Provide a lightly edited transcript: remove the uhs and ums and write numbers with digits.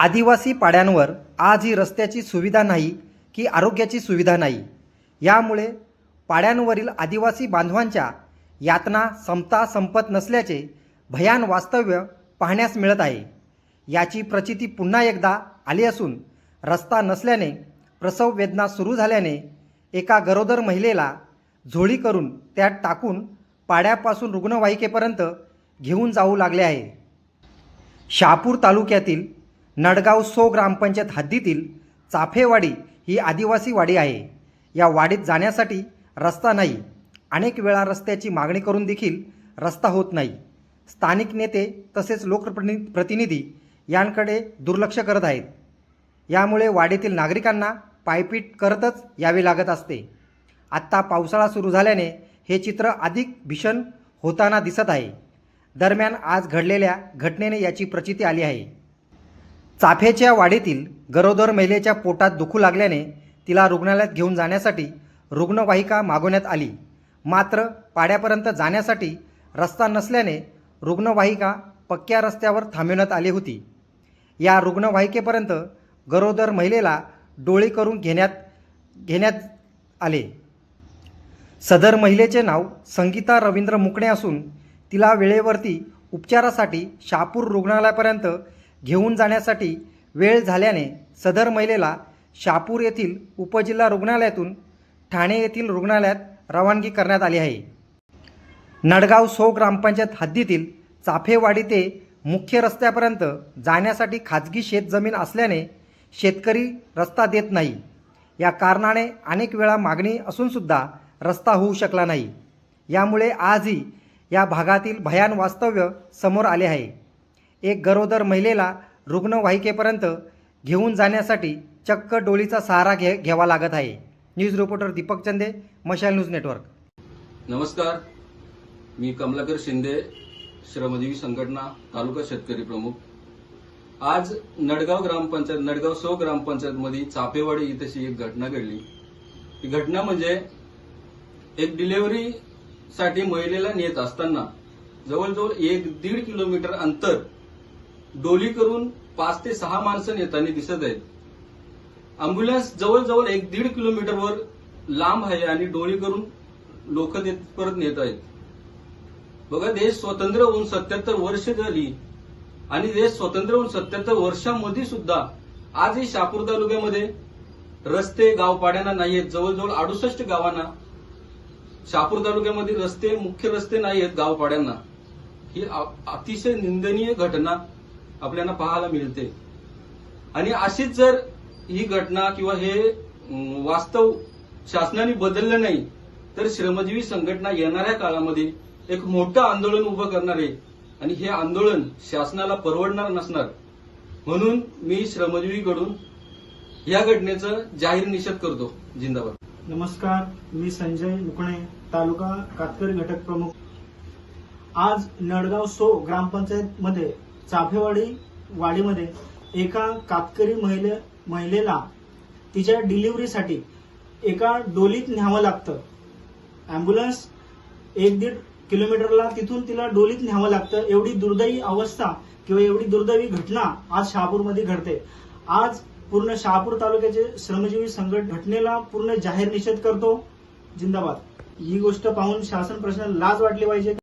आदिवासी पाड्यांवर आजही रस्त्याची सुविधा नाही की आरोग्याची सुविधा नाही। यामुळे पाड्यांवरील आदिवासी बांधवांच्या यातना संपत नसल्याचे भयान वास्तव्य पाहण्यास मिळत आहे। याची प्रचिती पुन्हा एकदा आली असून रस्ता नसल्याने प्रसव वेदना सुरू झाल्याने एका गरोदर महिलेला झोळी करून त्यात टाकून पाड्यापासून रुग्णवाहिकेपर्यंत घेऊन जाऊ लागले आहे। शहापूर तालुक्यातील नडगाव सो ग्रामपंचायत हद्दीतील चाफेवाडी ही आदिवासी वाडी आहे। या वाडीत जाण्यासाठी रस्ता नाही। अनेक वेळा रस्त्याची मागणी करून देखील रस्ता होत नाही। स्थानिक नेते तसेच लोकप्रतिनिधी यांकडे दुर्लक्ष करत आहेत। यामुळे वाडीतील नागरिकांना पायपीट करतच यावे लागत असते। आत्ता पावसाळा सुरू झाल्याने हे चित्र अधिक भीषण होताना दिसत आहे। दरम्यान आज घडलेल्या घटनेने याची प्रचिती आली आहे। चाफेच्या वाडीतील गरोदर महिलेच्या पोटात दुखू लागल्याने तिला रुग्णालयात घेऊन जाण्यासाठी रुग्णवाहिका मागवण्यात आली। मात्र पाड्यापर्यंत जाण्यासाठी रस्ता नसल्याने रुग्णवाहिका पक्क्या रस्त्यावर थांबवण्यात आली होती। या रुग्णवाहिकेपर्यंत गरोदर महिलेला डोळी करून घेण्यात आले। सदर महिलेचे नाव संगीता रवींद्र मुकणे असून तिला वेळेवरती उपचारासाठी शहापूर रुग्णालयापर्यंत घेऊन जाण्यासाठी वेळ झाल्याने सदर महिलेला शहापूर येथील उपजिल्हा रुग्णालयातून ठाणे येथील रुग्णालयात रवानगी करण्यात आली आहे। नडगाव सो ग्रामपंचायत हद्दीतील चाफेवाडी ते मुख्य रस्त्यापर्यंत जाण्यासाठी खाजगी शेतजमीन असल्याने शेतकरी रस्ता देत नाही। या कारणाने अनेक वेळा मागणी असूनसुद्धा रस्ता होऊ शकला नाही। यामुळे आजही या भागातील भयान वास्तव्य समोर आले आहे। एक गरोदर महिलेला रुग्णवाहिकेपर्यंत घेऊन जाण्यासाठी चक्क डोलीचा सहारा घ्यावा लागत आहे। न्यूज रिपोर्टर दीपक चंदे, मशाल न्यूज नेटवर्क। नमस्कार, मी कमलाकर शिंदे, श्रमजीवी संघटना तालुका शेतकरी प्रमुख। आज नडगाव सो ग्रामपंचायत मध्ये चाफेवाडी इथेची एक घटना घडली। ही घटना म्हणजे एक डिलिव्हरी साठी महिलेला नेत असताना जवळजवळ 1-1.5 किलोमीटर अंतर डोली करून 5 ते 6 माणसं नेताना दिसत आहेत। अँब्युलन्स जवळजवळ 1-1.5 किलोमीटरवर लांब आहे आणि डोली करून लोक परत नेत आहेत। बघा, देश स्वतंत्र होऊन 77 वर्ष झाली आणि देश स्वतंत्र होऊन 77 वर्षांमध्ये सुद्धा आजही शहापूर तालुक्यामध्ये रस्ते गावपाड्यांना नाहीयेत। जवळजवळ 68 गावांना शहापूर तालुक्यामध्ये रस्ते, मुख्य रस्ते नाहीयेत गावपाड्यांना। ही अतिशय निंदनीय घटना आपल्याला पाहायला मिळते। आणि अशीच जर ही घटना किंवा हे वास्तव शासनाने बदललं नाही तर श्रमजीवी संघटना येणाऱ्या काळामध्ये एक मोठं आंदोलन उभं करणार आहे आणि हे आंदोलन शासनाला परवडणार नसणार। म्हणून मी श्रमजीवीकडून या घटनेचा जाहीर निषेध करतो। जिंदाबाद। नमस्कार, मी संजय मुकणे, तालुका कातकरी घटक प्रमुख। आज नडगाव सो ग्रामपंचायत मध्ये चाफेवाडी वाडीमध्ये एका कातकरी महिलेला तिच्या डिलिव्हरीसाठी एका डोलीत न्यावं लागतं। अँब्युलन्स 1-1.5 किलोमीटरला तिथून तिला डोलीत न्यावं लागतं। एवढी दुर्दैवी अवस्था किंवा एवढी दुर्दैवी घटना आज शहापूरमध्ये घडते। आज पूर्ण शहापूर तालुक्याचे श्रमजीवी घटनेला पूर्ण जाहीर निषेध करतो। जिंदाबाद। ही गोष्ट पाहून शासन प्रशासनाला लाज वाटली पाहिजे।